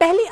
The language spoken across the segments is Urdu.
1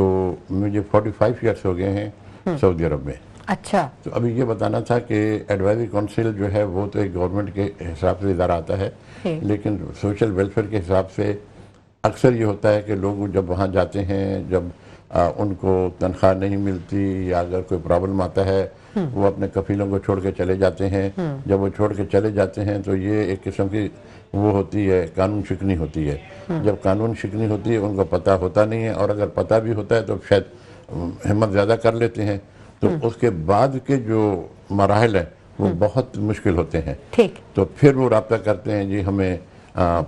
تو مجھے 45 ایئرس ہو گئے ہیں سعودی عرب میں. اچھا. تو ابھی یہ بتانا تھا کہ ایڈوائزری کونسل جو ہے وہ تو ایک گورنمنٹ کے حساب سے ادارہ آتا ہے, لیکن سوشل ویلفیئر کے حساب سے اکثر یہ ہوتا ہے کہ لوگ جب وہاں جاتے ہیں, جب ان کو تنخواہ نہیں ملتی یا اگر کوئی پرابلم آتا ہے, وہ اپنے کفیلوں کو چھوڑ کے چلے جاتے ہیں. جب وہ چھوڑ کے چلے جاتے ہیں تو یہ ایک قسم کی وہ ہوتی ہے, قانون شکنی ہوتی ہے. جب قانون شکنی ہوتی ہے ان کو پتہ ہوتا نہیں ہے, اور اگر پتہ بھی ہوتا ہے تو شاید ہمت زیادہ کر لیتے ہیں. تو اس کے بعد کے جو مراحل ہیں وہ بہت مشکل ہوتے ہیں. تو پھر وہ رابطہ کرتے ہیں, جی ہمیں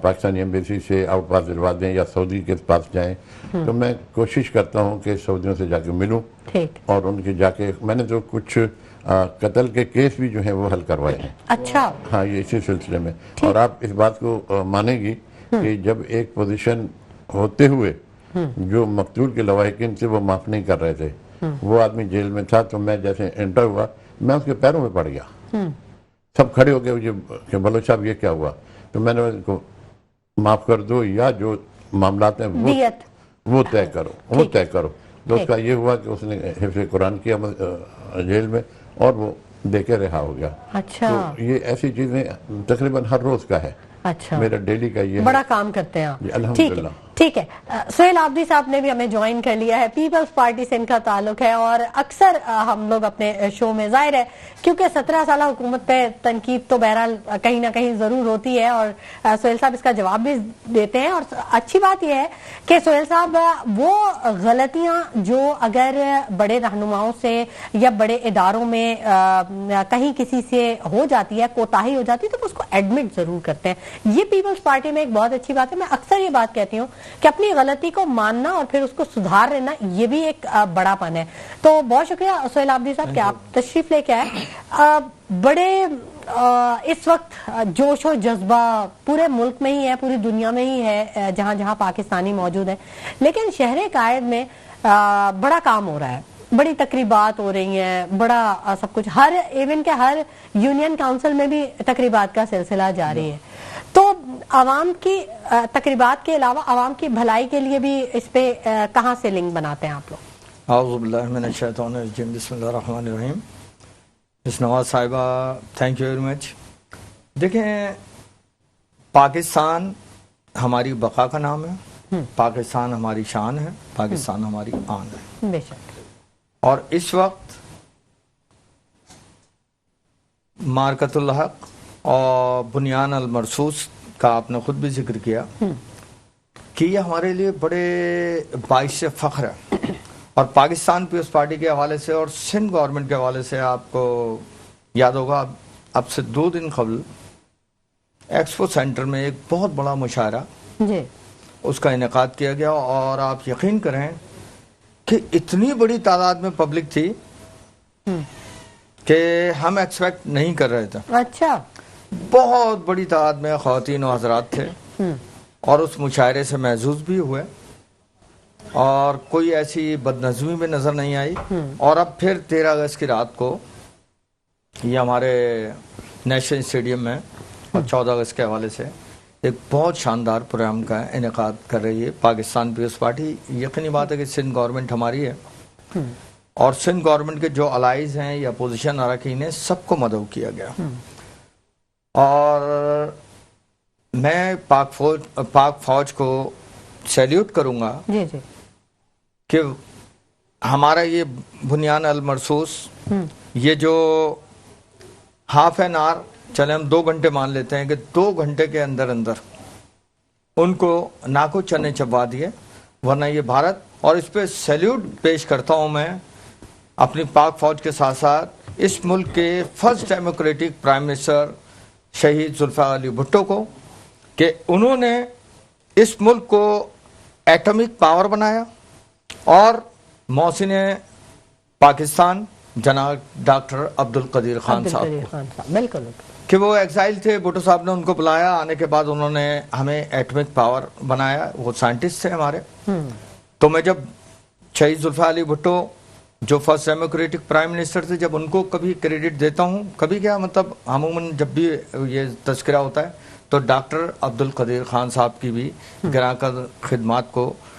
پاکستانی ایمبیسی سے آؤٹ پاس دلوا دیں یا سعودی کے پاس جائیں. تو میں کوشش کرتا ہوں کہ سعودیوں سے جا کے ملوں, اور ان کے جا کے میں نے تو کچھ قتل کے کیس بھی جو ہیں وہ حل کروائے ہیں. اچھا. ہاں, یہ اسی سلسلے میں. اور آپ اس بات کو مانیں گی کہ جب ایک پوزیشن ہوتے ہوئے جو مقتول کے لواحقین سے وہ معاف نہیں کر رہے تھے, وہ آدمی جیل میں تھا, تو میں جیسے انٹر ہوا میں اس کے پیروں میں پڑ گیا. سب کھڑے ہو گئے کہ بلوچ صاحب یہ کیا ہوا. تو میں نے ان کو معاف کر دو, یا جو معاملات ہیں وہ طے کرو. تو اس کا یہ ہوا کہ اس نے حفظ قرآن کیا جیل میں, اور وہ دے کے رہا ہو گیا. تو یہ ایسی چیزیں تقریباً ہر روز کا ہے. اچھا. میرا ڈیلی کا یہ بڑا کام کرتے ہیں آپ. الحمدللہ. ٹھیک ہے. سہیل عابدی صاحب نے بھی ہمیں جوائن کر لیا ہے, پیپلز پارٹی سے ان کا تعلق ہے, اور اکثر ہم لوگ اپنے شو میں, ظاہر ہے کیونکہ 17 سالہ حکومت پہ تنقید تو بہرحال کہیں نہ کہیں ضرور ہوتی ہے, اور سہیل صاحب اس کا جواب بھی دیتے ہیں. اور اچھی بات یہ ہے کہ سہیل صاحب وہ غلطیاں جو اگر بڑے رہنماؤں سے یا بڑے اداروں میں کہیں کسی سے ہو جاتی ہے, کوتاہی ہو جاتی ہے, تو اس کو ایڈمٹ ضرور کرتے ہیں. یہ پیپلز پارٹی میں ایک بہت اچھی بات ہے. میں اکثر یہ بات کہتی ہوں کہ اپنی غلطی کو ماننا اور پھر اس کو سدھار لینا, یہ بھی ایک بڑا پن ہے. تو بہت شکریہ سہیل عابدی صاحب کہ آپ تشریف لے کے آئے. بڑے اس وقت جوش و جذبہ پورے ملک میں ہی ہے, پوری دنیا میں ہی ہے, جہاں جہاں پاکستانی موجود ہیں, لیکن شہر قائد میں بڑا کام ہو رہا ہے, بڑی تقریبات ہو رہی ہیں, بڑا سب کچھ, ہر ایون کے ہر یونین کاؤنسل میں بھی تقریبات کا سلسلہ جاری ہے. تو عوام کی تقریبات کے علاوہ عوام کی بھلائی کے لیے بھی اس پہ کہاں سے لنک بناتے ہیں آپ لوگ؟ اعوذ باللہ من الشیطان الرجیم, بسم اللہ الرحمن الرحیم. مس نواز صاحبہ, تھینک یو ویری مچ. دیکھیں, پاکستان ہماری بقا کا نام ہے, پاکستان ہماری شان ہے, پاکستان ہماری آن ہے. بے شک. اور اس وقت مارکت الحق اور بنیان المرصوص کا آپ نے خود بھی ذکر کیا کہ یہ ہمارے لیے بڑے باعث فخر ہے. اور پاکستان پیپلز پارٹی کے حوالے سے اور سندھ گورنمنٹ کے حوالے سے آپ کو یاد ہوگا, اب سے 2 دن قبل ایکسپو سینٹر میں ایک بہت بڑا مشاعرہ اس کا انعقاد کیا گیا, اور آپ یقین کریں کہ اتنی بڑی تعداد میں پبلک تھی کہ ہم ایکسپیکٹ نہیں کر رہے تھے. اچھا. بہت بڑی تعداد میں خواتین و حضرات تھے, اور اس مشاعرے سے محظوظ بھی ہوئے, اور کوئی ایسی بدنظمی میں نظر نہیں آئی. اور اب پھر 13 اگست کی رات کو یہ ہمارے نیشنل اسٹیڈیم میں اور 14 اگست کے حوالے سے ایک بہت شاندار پروگرام کا انعقاد کر رہی ہے پاکستان پیپلز پارٹی. یقینی بات ہے کہ سندھ گورنمنٹ ہماری ہے, اور سندھ گورنمنٹ کے جو الائز ہیں یا پوزیشن اراکین ہیں, سب کو مدعو کیا گیا. اور میں پاک فوج کو سیلیوٹ کروں گا کہ ہمارا یہ بنیان المرصوص, یہ جو ہاف این آور, چلے ہم 2 گھنٹے مان لیتے ہیں کہ 2 گھنٹے کے اندر ان کو ناکو چنے چبا دیے, ورنہ یہ بھارت. اور اس پہ سیلیوٹ پیش کرتا ہوں میں اپنی پاک فوج کے ساتھ ساتھ اس ملک کے فرسٹ ڈیموکریٹک پرائم منسٹر شہید ذوالفقار علی بھٹو کو, کہ انہوں نے اس ملک کو ایٹمک پاور بنایا, اور محسن پاکستان جناب ڈاکٹر عبدالقدیر خان صاحب بالکل کہ وہ ایگزائل تھے, بھٹو صاحب نے ان کو بلایا, آنے کے بعد انہوں نے ہمیں ایٹمک پاور بنایا. وہ سائنٹسٹ تھے ہمارے. تو میں جب شہید ذوالفقار علی بھٹو جو فرسٹ ڈیموکریٹک پرائم منسٹر تھے, جب ان کو کبھی کریڈٹ دیتا ہوں, کبھی کیا مطلب عموماً جب بھی یہ تذکرہ ہوتا ہے تو ڈاکٹر عبدالقدیر خان صاحب کی بھی گراں قدر خدمات کو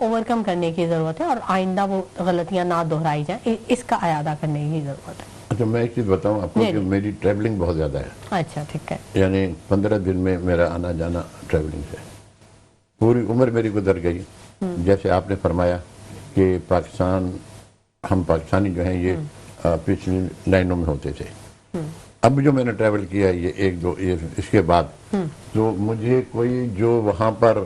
اوورکم کرنے کی ضرورت ہے اور آئندہ وہ غلطیاں نہ دہرائی جائیں، اس کا اعادہ کرنے کی ضرورت ہے۔ اچھا میں ایک چیز بتاؤں آپ کو کہ میری ٹریولنگ بہت زیادہ ہے۔ اچھا ٹھیک ہے، یعنی 15 دن میں میرا آنا جانا ٹریولنگ سے، پوری عمر میری گزر گئی۔ جیسے آپ نے فرمایا کہ پاکستان، ہم پاکستانی جو ہیں یہ پچھلی لائنوں میں ہوتے تھے، اب جو میں نے ٹریول کیا یہ ایک دو اس کے بعد تو مجھے کوئی جو وہاں پر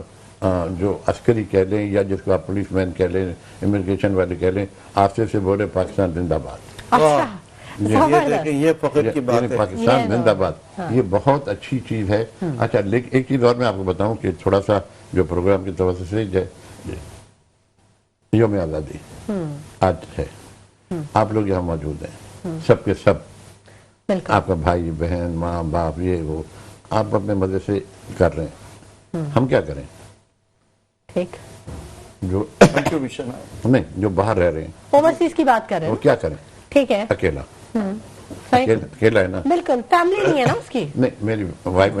جو عسکری کہہ لیں یا جس کو آپ پولیس مین کہہ لیں، امیگریشن والے کہہ لیں، آفتے سے بولے پاکستان زندہ باد، یہ فخر کی بات ہے، پاکستان زندہ باد، یہ بہت اچھی چیز ہے۔ اچھا لیکن ایک چیز اور میں آپ کو بتاؤں کہ تھوڑا سا جو پروگرام کی توسط سے یوم آزادی آج ہے، آپ لوگ یہاں موجود ہیں، سب کے سب، آپ کا بھائی بہن ماں باپ یہ وہ، آپ اپنے مزے سے کر رہے ہیں، ہم کیا کریں؟ ٹھیک، جو نہیں جو باہر رہ رہے ہیں، اوورسیز کی بات کر رہے ہیں، وہ کیا کریں؟ ٹھیک ہے، اکیلا اکیلا ہے نا، بالکل فیملی نہیں ہے نا اس کی، نہیں میری وائف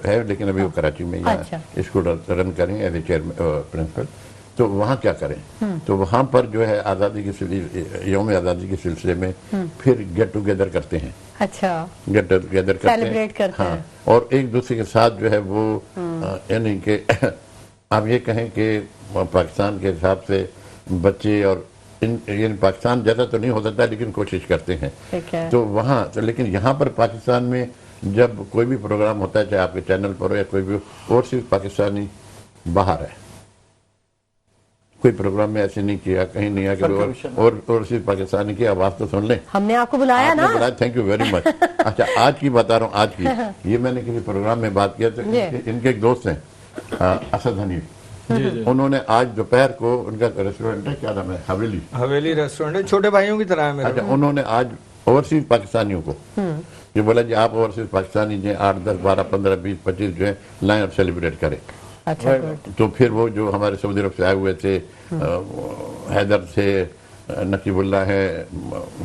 ہے لیکن ابھی وہ کراچی میں اسکول رن کریں ایز اے چیئرمین پرنسپل، تو وہاں کیا کریں؟ تو وہاں پر جو ہے آزادی کے یوم آزادی کے سلسلے میں پھر گیٹ ٹوگیدر کرتے ہیں، اچھا گیٹ ٹوگیدر سیلیبریٹ کرتے ہیں، اور ایک دوسرے کے ساتھ جو ہے وہ یعنی کہ آپ یہ کہیں کہ پاکستان کے حساب سے بچے اور یعنی پاکستان جیسا تو نہیں ہو سکتا لیکن کوشش کرتے ہیں، تو وہاں تو لیکن یہاں پر پاکستان میں جب کوئی بھی پروگرام ہوتا ہے چاہے آپ کے چینل پر ہو یا کوئی بھی اور صرف پاکستانی باہر ہے، کوئی پروگرام میں ایسے نہیں کیا، کہیں نہیں آیا کہ اور صرف پاکستانی کی آواز تو سن لیں، ہم نے آپ کو بلایا نا، تھینک یو ویری مچ۔ اچھا آج کی بتا رہا ہوں، آج کی یہ میں نے کسی پروگرام میں بات کیا تو ان کے ایک دوست ہیں اسد حنیف، انہوں نے آج دوپہر کو ان کا ریسٹورینٹ ہے، کیا نام ہے، حویلی ریسٹورینٹ ہے، چھوٹے بھائیوں کی طرح ہے میرے۔ اچھا انہوں نے آج اوورسیز پاکستانیوں کو یہ بولا جی آپ اوورسیز پاکستانی جو ہیں 8 10 12 15 20 25 جو ہے لائیں اور سیلیبریٹ کریں، تو پھر وہ جو ہمارے سعودی عرب سے آئے ہوئے تھے، حیدر تھے، نقیب اللہ ہے،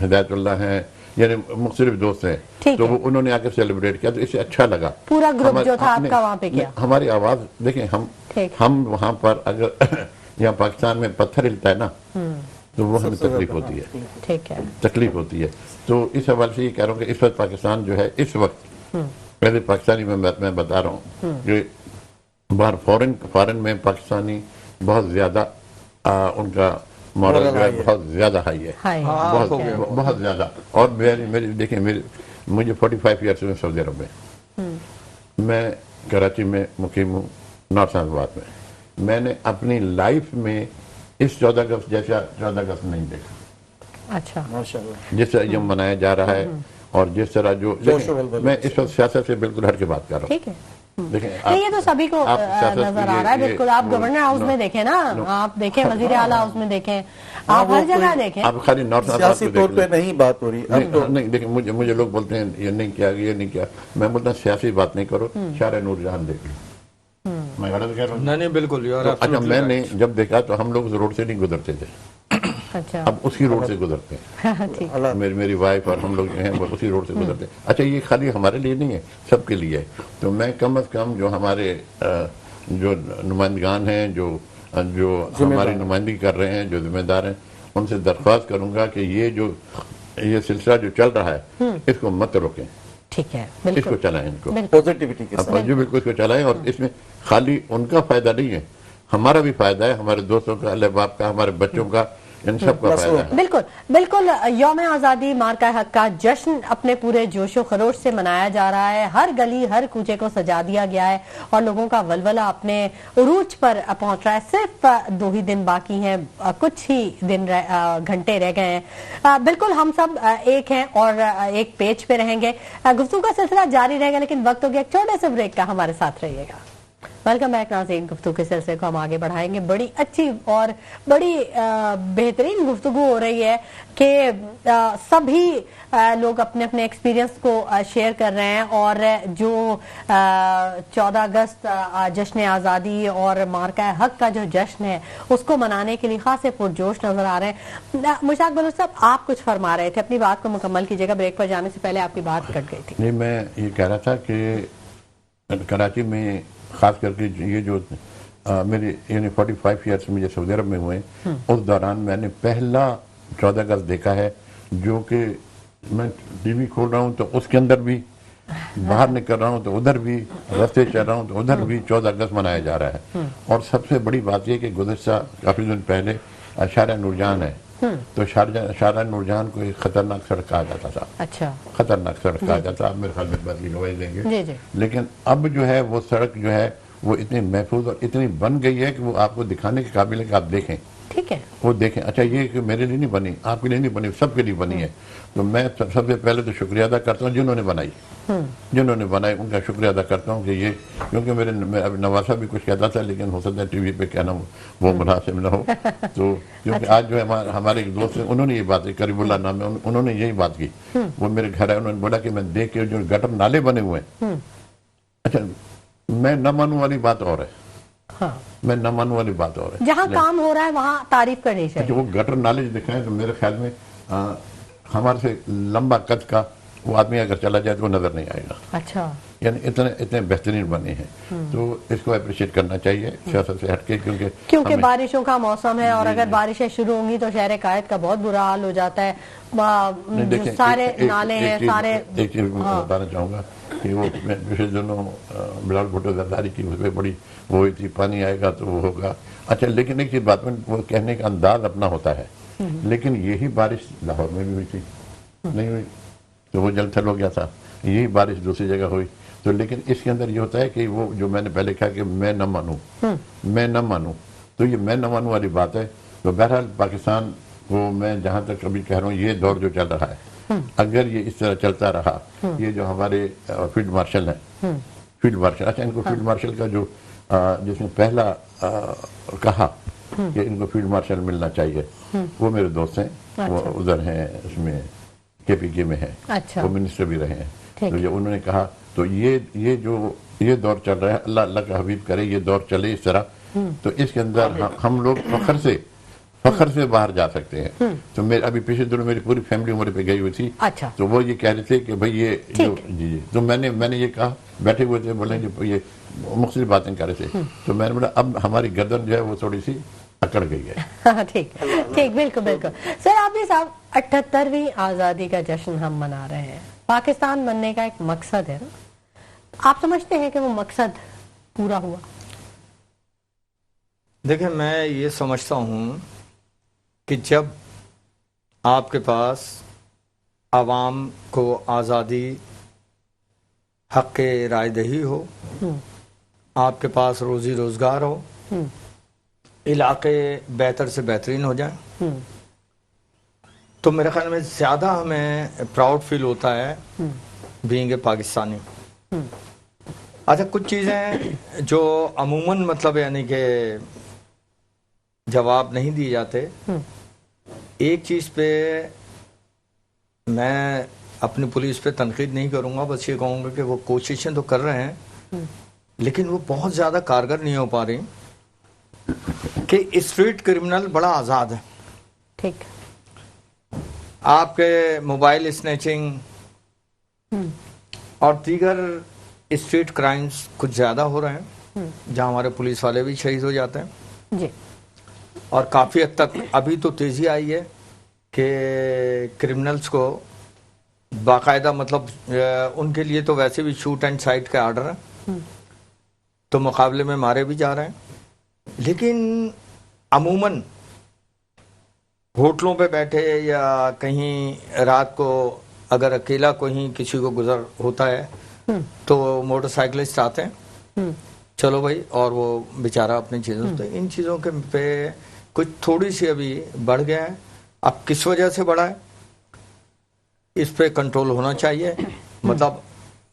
ہدایت اللہ ہیں، یعنی مختلف دوست ہیں، تو وہ انہوں نے آ کے سیلیبریٹ کیا، تو اسے اچھا لگا، پورا گروپ جو تھا آپ کا وہاں پہ کیا، ہماری آواز دیکھیں، ہم وہاں پر اگر یہاں پاکستان میں پتھر ہلتا ہے نا تو وہ ہمیں تکلیف ہوتی ہے، ٹھیک ہے، تکلیف ہوتی ہے، تو اس حوالے سے یہ کہہ رہا ہوں کہ اس وقت پاکستان جو ہے اس وقت پہلے پاکستانی میں بتا رہا ہوں کہ باہر فارن میں پاکستانی بہت زیادہ ان کا ماڈل جو ہے بہت زیادہ ہائی ہے، بہت زیادہ، اور دیکھیں مجھے 45 ایئرس ہوئے سعودی عرب میں کراچی میں مقیم ہوں، نارتھ آباد میں، میں نے اپنی لائف میں اس 14 اگست جیسا 14 اگست نہیں دیکھا، اچھا جس طرح یہ منایا جا رہا ہے اور جس طرح جو میں اس وقت سیاست سے بالکل ہٹ کے بات کر رہا ہوں، دیکھیں یہ تو سبھی کو نظر آ رہا ہے، بالکل آپ گورنر ہاؤس میں دیکھیں نا، آپ دیکھیں وزیر اعلیٰ ہاؤس میں دیکھیں، آپ ہر جگہ دیکھیں، آپ خالی نارتھ سیاسی طور پہ نہیں بات ہو رہی، نہیں دیکھیں مجھے لوگ بولتے ہیں یہ نہیں کیا یہ نہیں کیا، میں بولتا ہوں سیاسی بات نہیں کرو، شارع نور جہاں دیکھ لو، میں غلط کہہ رہا ہوں؟ نہیں بالکل۔ اچھا میں نے جب دیکھا تو ہم لوگ اس روڈ سے نہیں گزرتے تھے، اب اسی روڈ سے گزرتے ہیں، میری وائف اور ہم لوگ جو ہیں وہ اسی روڈ سے گزرتے ہیں۔ اچھا یہ خالی ہمارے لیے نہیں ہے، سب کے لیے ہے، تو میں کم از کم جو ہمارے جو نمائندگان ہیں جو ہماری نمائندگی کر رہے ہیں، جو ذمہ دار ہیں، ان سے درخواست کروں گا کہ یہ سلسلہ جو چل رہا ہے اس کو مت روکیں، ٹھیک ہے، اس کو چلائیں، ان کو پوزیٹیوٹی کے ساتھ، جو بالکل اس کو چلائیں، اور اس میں خالی ان کا فائدہ نہیں ہے، ہمارا بھی فائدہ ہے، ہمارے دوستوں کا، اللہ باپ کا، ہمارے بچوں کا، ان سب کا فائدہ ہے۔ بالکل یوم آزادی مارکہ حق کا جشن اپنے پورے جوش و خروش سے منایا جا رہا ہے، ہر گلی ہر کوچے کو سجا دیا گیا ہے اور لوگوں کا ولولہ اپنے عروج پر پہنچ رہا ہے۔ صرف 2 ہی دن باقی ہیں، کچھ ہی گھنٹے رہ گئے ہیں، بالکل ہم سب ایک ہیں اور ایک پیج پہ رہیں گے، گفتگو کا سلسلہ جاری رہے گا، لیکن وقت ہو گیا ایک چھوٹے سے بریک کا، ہمارے ساتھ رہیے گا۔ ویلکم بیک ناظرین، گفتگو کے سلسلے کو ہم آگے بڑھائیں گے، بڑی اچھی اور بڑی بہترین گفتگو ہو رہی ہے کہ سبھی لوگ اپنے اپنے ایکسپیرینس کو شیئر کر رہے ہیں، اور جو 14 اگست جشن آزادی اور مارکہ حق کا جو جشن ہے اس کو منانے کے لیے خاصے پرجوش نظر آ رہے ہیں۔ مشتاق بلوچ صاحب آپ کچھ فرما رہے تھے، اپنی بات کو مکمل کیجیے گا، بریک پر جانے سے پہلے آپ کی بات کٹ گئی تھی۔ نہیں میں یہ کہہ رہا تھا کہ کراچی میں خاص کر کے یہ جو میری یعنی 45 ایئرس مجھے سعودی عرب میں ہوئے، اس دوران میں نے پہلا 14 اگست دیکھا ہے، جو کہ میں ٹی وی کھول رہا ہوں تو اس کے اندر بھی، باہر نکل رہا ہوں تو ادھر بھی، رستے چل رہا ہوں تو ادھر بھی 14 اگست منایا جا رہا ہے. اور سب سے بڑی بات یہ کہ گزشتہ کافی دن پہلے شارع نورجہاں ہے، تو شارع نورجہاں کو ایک خطرناک سڑک کہا جاتا تھا. اچھا، خطرناک سڑک کہا جاتا ہے. آپ میرے خیال میں بات کی گواہی دیں گے. جی جی. لیکن اب جو ہے وہ سڑک جو ہے وہ اتنی محفوظ اور اتنی بن گئی ہے کہ وہ آپ کو دکھانے کے قابل ہے کہ آپ دیکھیں. ٹھیک ہے، وہ دیکھیں. اچھا یہ کہ میرے لیے نہیں بنی، آپ کے لیے نہیں بنی، سب کے لیے بنی ہے. تو میں سب سے پہلے تو شکریہ ادا کرتا ہوں جنہوں نے بنائی ان کا شکریہ ادا کرتا ہوں کہ یہ، کیونکہ میرے نواسا بھی کچھ کہتا تھا لیکن ہو سکتا ہے ٹی وی پہ کہنا وہ مناسب نہ ہو. تو کیونکہ آج جو ہے ہمارے ایک دوست ہیں، انہوں نے یہ بات کی، کریم اللہ نام ہے، انہوں نے یہی بات کی. وہ میرے گھر آئے، انہوں نے بولا کہ میں دیکھ کے جو گٹر نالے بنے ہوئے ہیں. اچھا میں نہ مانوں والی بات اور ہے، میں نہ مانوں والی بات اور ہے. جہاں کام ہو رہا ہے وہاں تعریف کرنی چاہیے. وہ گٹر نالے جو دکھائیں تو میرے خیال میں ہمارے سے لمبا قد کا وہ آدمی اگر چلا جائے تو وہ نظر نہیں آئے گا. اچھا، یعنی اتنے بہترین بنے ہیں. تو اس کو اپریشیٹ کرنا چاہیے سیاست سے ہٹ کے، کیونکہ بارشوں کا موسم ہے اور اگر بارشیں شروع ہوں گی تو شہر قائد کا بہت برا حال ہو جاتا ہے. سارے نالے ہیں سارے. ایک چیز بتانا چاہوں گا کہ وہ پچھلے دنوں بلال بھٹو زرداری کی اس پہ بڑی وہ ہوئی تھی، پانی آئے گا تو وہ ہوگا. اچھا لیکن ایک چیز بات میں وہ کہنے کا انداز اپنا ہوتا ہے، لیکن یہی بارش لاہور میں بھی ہوئی تھی، نہیں ہوئی تو وہ جل تھل ہو گیا تھا. یہی بارش دوسری جگہ ہوئی تو، لیکن اس کے اندر یہ ہوتا ہے کہ وہ جو میں نے پہلے کہا کہ میں نہ مانوں تو یہ میں نہ مانوں والی بات ہے. تو بہرحال پاکستان کو میں جہاں تک ابھی کہہ رہا ہوں یہ دور جو چل رہا ہے، اگر یہ اس طرح چلتا رہا، یہ جو ہمارے فیلڈ مارشل ہیں، اچھا ان کو فیلڈ مارشل کا جو جس نے پہلا کہا کہ ان کو فیلڈ مارشل ملنا چاہیے، وہ میرے دوست ہیں. وہ ادھر ہیں، اس میں کے پی کے میں ہیں، وہ منسٹر بھی رہے ہیں. تو یہ انہوں نے کہا تو یہ جو یہ دور چل رہا ہے، اللہ اللہ کا حبیب کرے یہ دور چلے اس طرح. تو اس کے اندر ہم لوگ فخر سے باہر جا سکتے ہیں. تو میرے ابھی پچھلے دنوں میری پوری فیملی عمرے پہ گئی ہوئی تھی. تو وہ یہ کہہ رہے تھے کہ بھائی یہ جو جی تو میں نے یہ کہا، بیٹھے ہوئے تھے، بولے یہ مختلف باتیں کر رہے تھے. تو میں نے بولا اب ہماری گردن جو ہے وہ تھوڑی سی اکڑ گئی ہے. ٹھیک، بالکل. سر عابدی صاحب، 78ویں آزادی کا جشن ہم منا رہے ہیں. پاکستان بننے کا ایک مقصد ہے نا، آپ سمجھتے ہیں کہ وہ مقصد پورا ہوا؟ دیکھیں میں یہ سمجھتا ہوں کہ جب آپ کے پاس عوام کو آزادی، حق رائے دہی ہو، آپ کے پاس روزی روزگار ہو، علاقے بہتر سے بہترین ہو جائیں، تو میرے خیال میں زیادہ ہمیں پراؤڈ فیل ہوتا ہے بینگ اے پاکستانی. اچھا کچھ چیزیں جو عموماً مطلب یعنی کہ جواب نہیں دیے جاتے. ایک چیز پہ میں اپنی پولیس پہ تنقید نہیں کروں گا، بس یہ کہوں گا کہ وہ کوششیں تو کر رہے ہیں لیکن وہ بہت زیادہ کارگر نہیں ہو پا رہی کہ اسٹریٹ کرمنل بڑا آزاد ہے. ٹھیک، آپ کے موبائل اسنیچنگ اور دیگر اسٹریٹ کرائمز کچھ زیادہ ہو رہے ہیں جہاں ہمارے پولیس والے بھی شہید ہو جاتے ہیں. جی، اور کافی حد تک ابھی تو تیزی آئی ہے کہ کرمنلز کو باقاعدہ مطلب ان کے لیے تو ویسے بھی شوٹ اینڈ سائٹ کے آرڈر ہیں تو مقابلے میں مارے بھی جا رہے ہیں. لیکن عموماً ہوٹلوں پہ بیٹھے یا کہیں رات کو اگر اکیلا کوئی کسی کو گزر ہوتا ہے تو موٹر سائیکلسٹ آتے ہیں، چلو بھائی، اور وہ بیچارہ اپنی چیزوں سے ان چیزوں کے پہ کچھ تھوڑی سی ابھی بڑھ گیا ہے. اب کس وجہ سے بڑھا ہے اس پہ کنٹرول ہونا چاہیے. مطلب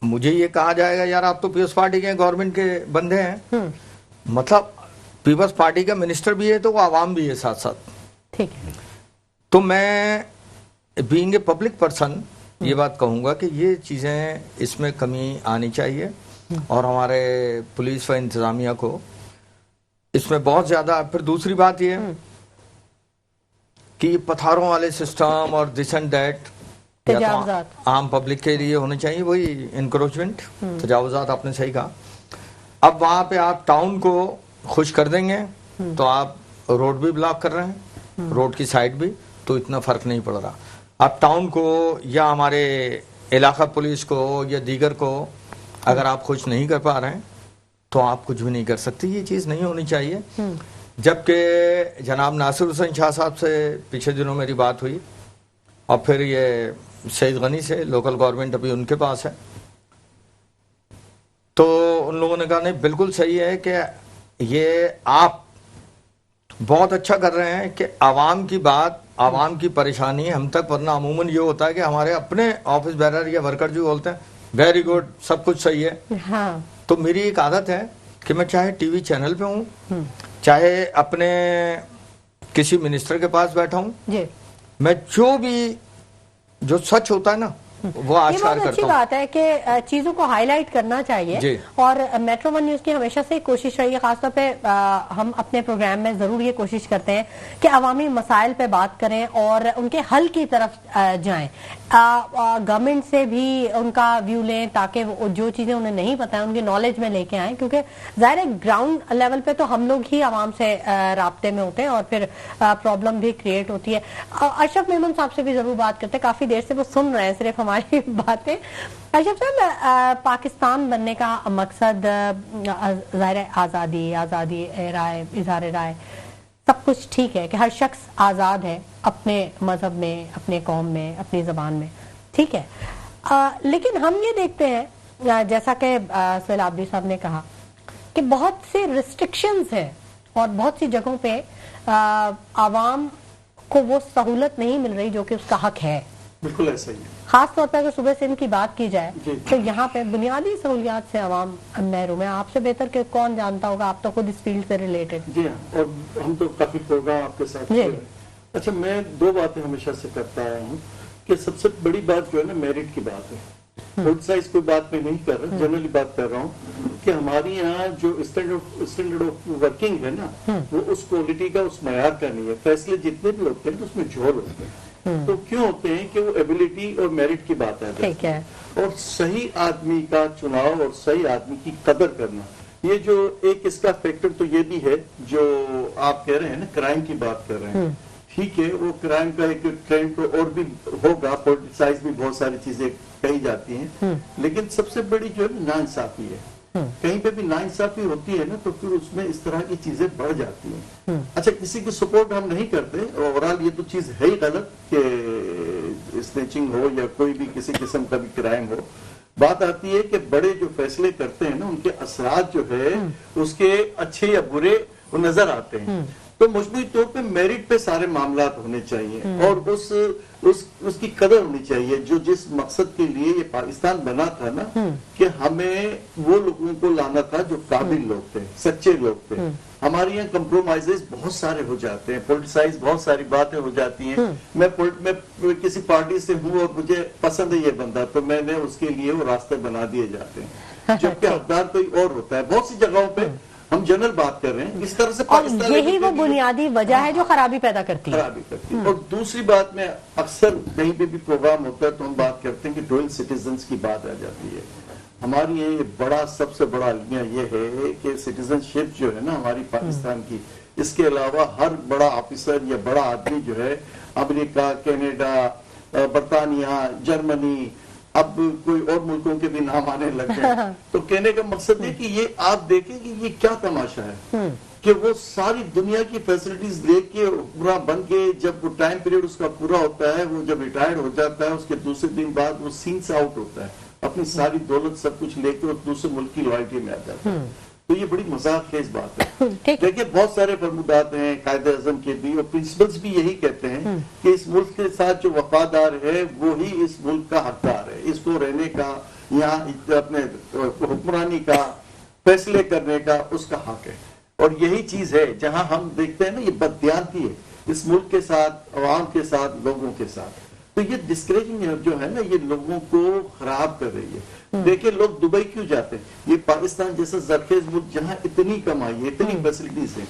مجھے یہ کہا جائے گا یار آپ تو پیپلز پارٹی کے گورنمنٹ کے بندے ہیں، مطلب پیپلز پارٹی کا منسٹر بھی ہے تو وہ عوام بھی ہے ساتھ ساتھ. ٹھیک ہے، تو میں بینگ اے پبلک پرسن یہ بات کہوں گا کہ یہ چیزیں اس میں کمی آنی چاہیے اور ہمارے پولیس و انتظامیہ کو اس میں بہت زیادہ. پھر دوسری بات یہ کہ پتھاروں والے سسٹم اور دس اینڈ دیٹ عام پبلک کے لیے ہونے چاہیے، وہی انکروچمنٹ، تجاوزات آپ نے صحیح کہا. اب وہاں پہ آپ ٹاؤن کو خوش کر دیں گے تو آپ روڈ بھی بلاک کر رہے ہیں, روڈ کی سائڈ بھی, تو اتنا فرق نہیں پڑ رہا. آپ ٹاؤن کو یا ہمارے علاقہ پولیس کو یا دیگر کو اگر آپ خوش نہیں کر پا رہے ہیں تو آپ کچھ بھی نہیں کر سکتے. یہ چیز نہیں ہونی چاہیے. جبکہ جناب ناصر حسین شاہ صاحب سے پچھلے دنوں میری بات ہوئی, اور پھر یہ سعید غنی سے, لوکل گورنمنٹ ابھی ان کے پاس ہے, تو ان لوگوں نے کہا نہیں بالکل صحیح ہے کہ یہ آپ بہت اچھا کر رہے ہیں کہ عوام کی بات, عوام کی پریشانی ہم تک, ورنہ عموماً یہ ہوتا ہے کہ ہمارے اپنے آفس بیرر یا ورکر جو بولتے ہیں ویری گڈ سب کچھ صحیح ہے. تو میری ایک عادت ہے کہ میں چاہے ٹی وی چینل پہ ہوں, چاہے اپنے کسی منسٹر کے پاس بیٹھا ہوں, میں جو سچ ہوتا ہے نا وہ آشکار کرتا ہوں. یہ بہت اچھی بات ہے کہ چیزوں کو ہائی لائٹ کرنا چاہیے, اور میٹرو ون نیوز کی ہمیشہ سے کوشش رہی ہے, خاص طور پہ ہم اپنے پروگرام میں ضرور یہ کوشش کرتے ہیں کہ عوامی مسائل پہ بات کریں اور ان کے حل کی طرف جائیں. گورنمنٹ سے بھی ان کا ویو لیں تاکہ جو چیزیں انہیں نہیں پتہ ہیں ان کی نالج میں لے کے آئیں, کیونکہ ظاہر ہے گراؤنڈ لیول پہ تو ہم لوگ ہی عوام سے رابطے میں ہوتے ہیں اور پھر پرابلم بھی کریٹ ہوتی ہے. اشرف میمن صاحب سے بھی ضرور بات کرتے ہیں, کافی دیر سے وہ سن رہے ہیں صرف ہماری باتیں. اشرف صاحب, پاکستان بننے کا مقصد ظاہر آزادی رائے, اظہار رائے, سب کچھ ٹھیک ہے کہ ہر شخص آزاد ہے اپنے مذہب میں, اپنے قوم میں, اپنی زبان میں, ٹھیک ہے. لیکن ہم یہ دیکھتے ہیں جیسا کہ سہیل عابدی صاحب نے کہا کہ بہت سے ریسٹرکشنز ہیں اور بہت سی جگہوں پہ عوام کو وہ سہولت نہیں مل رہی جو کہ اس کا حق ہے. بالکل ایسا ہی ہے. خاص طور پر اگر صوبے سندھ کی بات کی جائے تو یہاں پہ بنیادی سہولیات سے عوام محروم ہے. آپ سے بہتر کہ کون جانتا ہوگا, آپ تو خود اس فیلڈ سے ریلیٹڈ. جی ہاں, اور ہم تو کافی پروگرام آپ کے ساتھ. اچھا, میں دو باتیں ہمیشہ سے کرتا آیا ہوں کہ سب سے بڑی بات جو ہے نا میرٹ کی بات ہے. پولیٹیسائز کوئی بات میں نہیں کر رہا, جنرلی بات کر رہا ہوں کہ ہمارے یہاں جو اسٹینڈرڈ آف ورکنگ ہے نا وہ اس کوالٹی کا, اس معیار کا نہیں ہے. فیصلے جتنے بھی ہوتے ہیں اس میں جھول ہوتے ہیں. تو کیوں ہوتے ہیں کہ وہ ایبلٹی اور میرٹ کی بات ہے, اور صحیح آدمی کا چناؤ اور صحیح آدمی کی قدر کرنا. یہ جو ایک اس کا فیکٹر تو یہ بھی ہے جو آپ کہہ رہے ہیں نا, کرائم کی بات کر رہے ہیں. ٹھیک ہے, وہ کرائم کا ایک ٹرینڈ تو اور بھی ہوگا, پولیٹیسائز بھی بہت ساری چیزیں کہی جاتی ہیں, لیکن سب سے بڑی جو ہے نا انصافی ہے. کہیں پہ بھی ناانصافی ہوتی ہے نا تو پھر اس میں اس طرح کی چیزیں بڑھ جاتی ہیں. اچھا, کسی کی سپورٹ ہم نہیں کرتے, اوورال یہ تو چیز ہے ہی غلط کہ اسنیچنگ ہو یا کوئی بھی کسی قسم کا بھی کرائم ہو. بات آتی ہے کہ بڑے جو فیصلے کرتے ہیں نا ان کے اثرات جو ہے اس کے اچھے یا برے وہ نظر آتے ہیں. تو مجموعی طور پہ میرٹ پہ سارے معاملات ہونے چاہیے, اور اس کی قدر ہونی چاہیے جو جس مقصد کے لیے یہ پاکستان بنا تھا نا, کہ ہمیں وہ لوگوں کو لانا تھا جو قابل لوگ تھے, سچے لوگ تھے. ہمارے یہاں کمپرومائزز بہت سارے ہو جاتے ہیں, پولیٹیسائز بہت ساری باتیں ہو جاتی ہیں. میں کسی پارٹی سے ہوں اور مجھے پسند ہے یہ بندہ, تو میں نے اس کے لیے وہ راستے بنا دیے جاتے ہیں, جبکہ حقدار کوئی اور ہوتا ہے. بہت سی جگہوں پہ ہم جنرل بات کر رہے ہیں اس طرح سے, اور یہی وہ بنیادی وجہ ہے جو خرابی پیدا کرتی ہے. اور دوسری بات میں اکثر کہیں پہ بھی پروگرام ہوتا ہے تو ہم بات کرتے ہیں کہ ڈوئل سٹیزنز کی بات آ جاتی ہے. ہماری یہ بڑا سب سے بڑا المیہ یہ ہے کہ سٹیزن شپ جو ہے نا ہماری پاکستان کی, اس کے علاوہ ہر بڑا آفیسر یا بڑا آدمی جو ہے امریکہ, کینیڈا, برطانیہ, جرمنی, اب کوئی اور ملکوں کے بھی نام آنے لگ گئے. تو کہنے کا مقصد ہے کہ یہ آپ دیکھیں کہ یہ کیا تماشا ہے کہ وہ ساری دنیا کی فیسلٹیز لے کے پورا بن کے, جب وہ ٹائم پیریڈ اس کا پورا ہوتا ہے, وہ جب ریٹائرڈ ہو جاتا ہے, اس کے دوسرے دن بعد وہ سین سے آؤٹ ہوتا ہے, اپنی ساری دولت سب کچھ لے کے اور دوسرے ملک کی لائلٹی میں آ جاتا ہے. تو یہ بڑی مذاق خیز بات ہے. دیکھیں بہت سارے فرمودات ہیں قائد اعظم کے بھی, اور پرنسپلز بھی یہی کہتے ہیں کہ اس ملک کے ساتھ جو وفادار ہے وہی اس ملک کا حقدار ہے. اس کو رہنے کا, یہاں اپنے حکمرانی کا, فیصلے کرنے کا اس کا حق ہے. اور یہی چیز ہے جہاں ہم دیکھتے ہیں نا یہ بددیانتی ہے اس ملک کے ساتھ, عوام کے ساتھ, لوگوں کے ساتھ. تو یہ ڈسکریجنگ جو ہے نا یہ لوگوں کو خراب کر رہی ہے. دیکھیں لوگ دبئی کیوں جاتے ہیں, یہ پاکستان جیسا زرخیز ملک جہاں اتنی کمائی ہے, اتنی فیسلٹیز ہیں,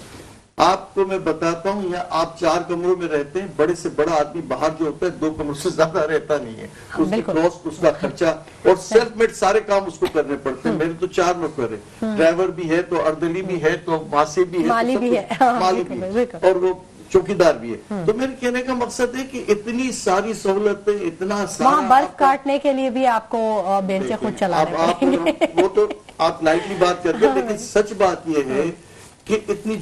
آپ کو میں بتاتا ہوں، یہاں آپ 4 کمروں میں رہتے ہیں، بڑے سے بڑا آدمی باہر جو ہوتا ہے 2 کمروں سے زیادہ رہتا نہیں ہے، اس کی کاسٹ، اس کا خرچہ، اور سیلف میڈ سارے کام اس کو کرنے پڑتے ہیں. میرے تو 4 نوکر ہیں، ڈرائیور بھی ہے تو اردلی بھی ہے تو ماسی بھی ہے، مالی بھی ہے اور وہ چوکیدار بھی ہے. تو میرے کہنے کا مقصد ہے کہ اتنی ساری سہولتیں، اتنا سارا، وہاں برف کاٹنے کے لیے بھی آپ کو بینچیں خود چلانے پڑیں گے. وہ تو آپ لائٹلی بات کرتے ہیں، لیکن سچ بات یہ ہے کہ اتنی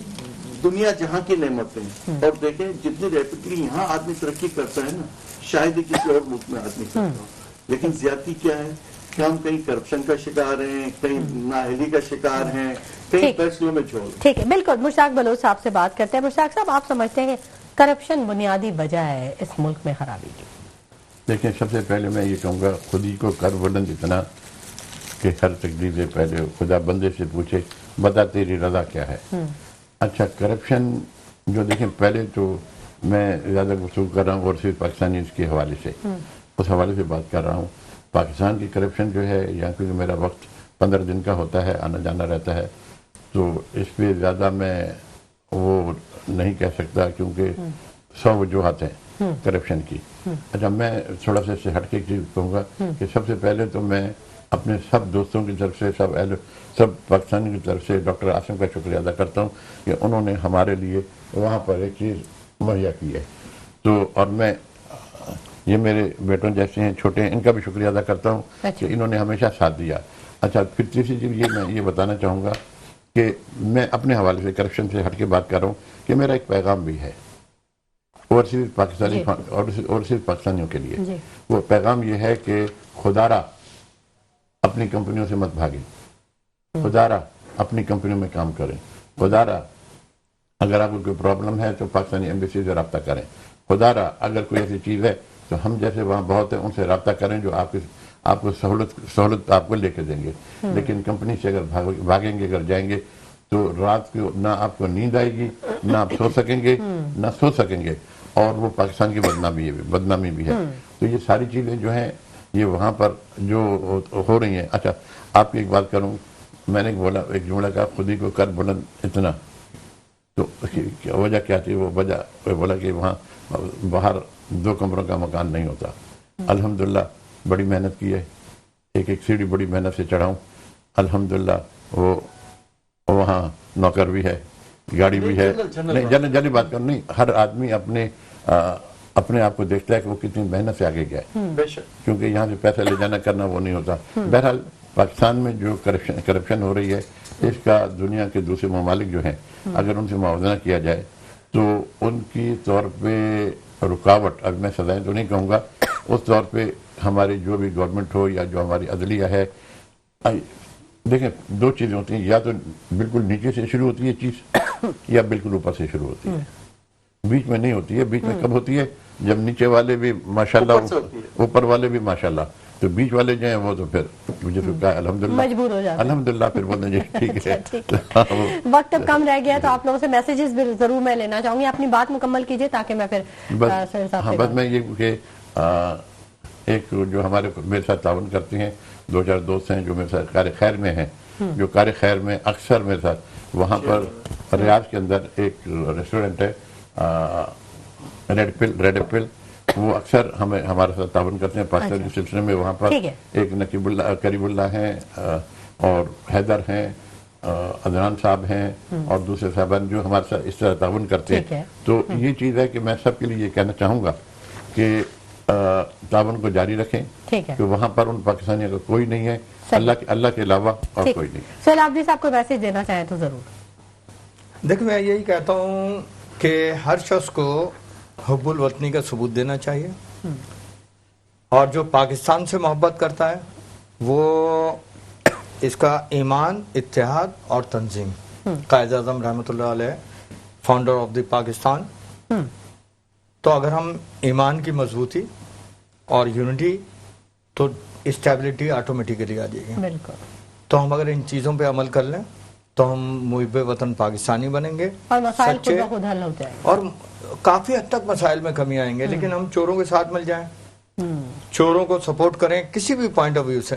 دنیا جہاں کی نعمتیں ہیں، اور دیکھیں جتنی ریپڈلی یہاں آدمی ترقی کرتا ہے نا، شاید ہی کسی اور ملک میں آدمی کرتا ہو. لیکن زیادتی کیا ہے کہ ہم کہیں کرپشن کا شکار ہیں، کہیں نااہلی کا شکار ہیں، کہیں فیصلوں میں چھوڑ. ٹھیک ہے، بالکل. مشتاق بلوچ صاحب سے بات کرتے ہیں. مشتاق صاحب، آپ سمجھتے ہیں کہ کرپشن بنیادی وجہ ہے اس ملک میں خرابی کی؟ دیکھیں، سب سے پہلے میں یہ کہوں گا، خود ہی کو کر بلند اتنا کہ ہر تقدیر سے پہلے خدا بندے سے پوچھے بتا تیری رضا کیا ہے. اچھا، کرپشن جو دیکھیں، پہلے تو میں زیادہ گفتگو کر رہا ہوں اور صرف پاکستانی اس کے حوالے سے، اس حوالے سے بات کر رہا ہوں. پاکستان کی کرپشن جو ہے، یہاں کیونکہ میرا وقت 15 دن کا ہوتا ہے، آنا جانا رہتا ہے، تو اس پہ زیادہ میں وہ نہیں کہہ سکتا، کیونکہ 100 وجوہات ہیں کرپشن کی. اچھا، میں تھوڑا سا اس سے ہٹ کے ایک چیز کہوں گا کہ سب سے پہلے تو میں اپنے سب دوستوں کی طرف سے، سب پاکستانی کی طرف سے ڈاکٹر عاصم کا شکریہ ادا کرتا ہوں کہ انہوں نے ہمارے لیے وہاں پر ایک چیز مہیا کی ہے. تو اور میں یہ میرے بیٹوں جیسے ہیں، چھوٹے ہیں، ان کا بھی شکریہ ادا کرتا ہوں کہ انہوں نے ہمیشہ ساتھ دیا. اچھا، پھر تیسری چیز میں یہ بتانا چاہوں گا کہ میں اپنے حوالے سے کرپشن سے ہٹ کے بات کر رہا ہوں کہ میرا ایک پیغام بھی ہے، اور صرف پاکستانی اور صرف پاکستانیوں کے لیے. وہ پیغام یہ ہے کہ خدا را اپنی کمپنیوں سے مت بھاگیں، خدا را اپنی کمپنیوں میں کام کریں، خدا را اگر آپ کو کوئی پرابلم ہے تو پاکستانی ایمبیسی سے رابطہ کریں، خدا را اگر کوئی ایسی چیز ہے تو ہم جیسے وہاں بہت ہیں ان سے رابطہ کریں جو آپ کو سہولت آپ کو لے کے دیں گے. لیکن کمپنی سے اگر بھاگیں گے، اگر جائیں گے تو رات کو نہ آپ کو نیند آئے گی، نہ آپ سو سکیں گے، نہ سو سکیں گے، اور وہ پاکستان کی بدنامی بھی ہے. تو یہ ساری چیزیں جو ہیں یہ وہاں پر جو ہو رہی ہیں. اچھا، آپ کی ایک بات کروں، میں نے بولا ایک جملہ کہا، خود ہی کو کر بلند اتنا، تو اس کی وجہ کیا تھی؟ وہ وجہ بولا کہ وہاں باہر 2 کمروں کا مکان نہیں ہوتا. الحمدللہ بڑی محنت کی ہے، ایک سیڑھی بڑی محنت سے چڑھا ہوں. الحمدللہ وہ وہاں نوکر بھی ہے، گاڑی بھی ہے. نہیں، جنرل بات کروں، نہیں، ہر آدمی اپنے آپ کو دیکھتا ہے کہ وہ کتنی محنت سے آگے گیا ہے، کیونکہ یہاں سے پیسہ لے جانا کرنا وہ نہیں ہوتا. بہرحال پاکستان میں جو کرپشن ہو رہی ہے، اس کا دنیا کے دوسرے ممالک جو ہیں اگر ان سے موازنہ کیا جائے تو ان کی طور پہ رکاوٹ، اب میں سزائیں تو نہیں کہوں گا، اس طور پہ ہماری جو بھی گورنمنٹ ہو یا جو ہماری عدلیہ ہے، دیکھیں 2 چیزیں ہوتی ہیں، یا تو بالکل نیچے سے شروع ہوتی ہے چیز، یا بالکل اوپر سے شروع ہوتی ہے، بیچ میں نہیں ہوتی ہے. بیچ میں کب ہوتی ہے؟ جب نیچے والے بھی ماشاءاللہ، اوپر والے بھی ماشاءاللہ، تو بیچ والے جو ہیں وہ تو پھر مجھے کہا الحمدللہ مجبور ہو جاتے ہیں، الحمدللہ پھر بولنے جی ٹھیک ہے. وقت اب کم رہ گیا تو آپ لوگوں سے میسیجز بھی ضرور میں لینا چاہوں گی. اپنی بات مکمل کیجئے تاکہ میں پھر بس میں یہ کہ ایک جو ہمارے میرے ساتھ تعاون کرتے ہیں 2-4 دوست ہیں جو میرے ساتھ کار خیر میں ہیں، جو کار خیر میں اکثر میرے ساتھ، وہاں پر ریاض کے اندر ایک ریسٹورنٹ ہے ریڈ ایپل، وہ اکثر ہمارے ساتھ تعاون کرتے ہیں پاکستانی سلسلے میں. وہاں پر ایک نقیب اللہ، کریم اللہ ہیں، اور حیدر ہیں، عدنان صاحب ہیں، اور دوسرے صاحبان جو ہمارے ساتھ اس طرح تعاون کرتے ہیں. تو یہ چیز ہے کہ میں سب کے لیے یہ کہنا چاہوں گا کہ تعاون کو جاری رکھیں، کہ وہاں پر ان پاکستانیوں کا کوئی نہیں ہے، اللہ کے علاوہ اور کوئی نہیں. سہیل عابدی صاحب کو میسج دینا چاہیں تو ضرور. دیکھ، میں یہی کہتا ہوں کہ ہر شخص کو حب الوطنی کا ثبوت دینا چاہیے، اور جو پاکستان سے محبت کرتا ہے وہ اس کا ایمان، اتحاد اور تنظیم. قائد اعظم رحمۃ اللہ علیہ، فاؤنڈر آف دی پاکستان. تو اگر ہم ایمان کی مضبوطی اور یونٹی، تو اسٹیبلٹی آٹومیٹیکلی آ جائے گی. تو ہم اگر ان چیزوں پہ عمل کر لیں تو ہم محب وطن پاکستانی بنیں گے، اور مسائل خود بخود حل ہو جائیں گے، اور کافی حد تک مسائل میں کمی آئیں گے. لیکن ہم چوروں کے ساتھ مل جائیں، چوروں کو سپورٹ کریں کسی بھی پوائنٹ آف ویو سے،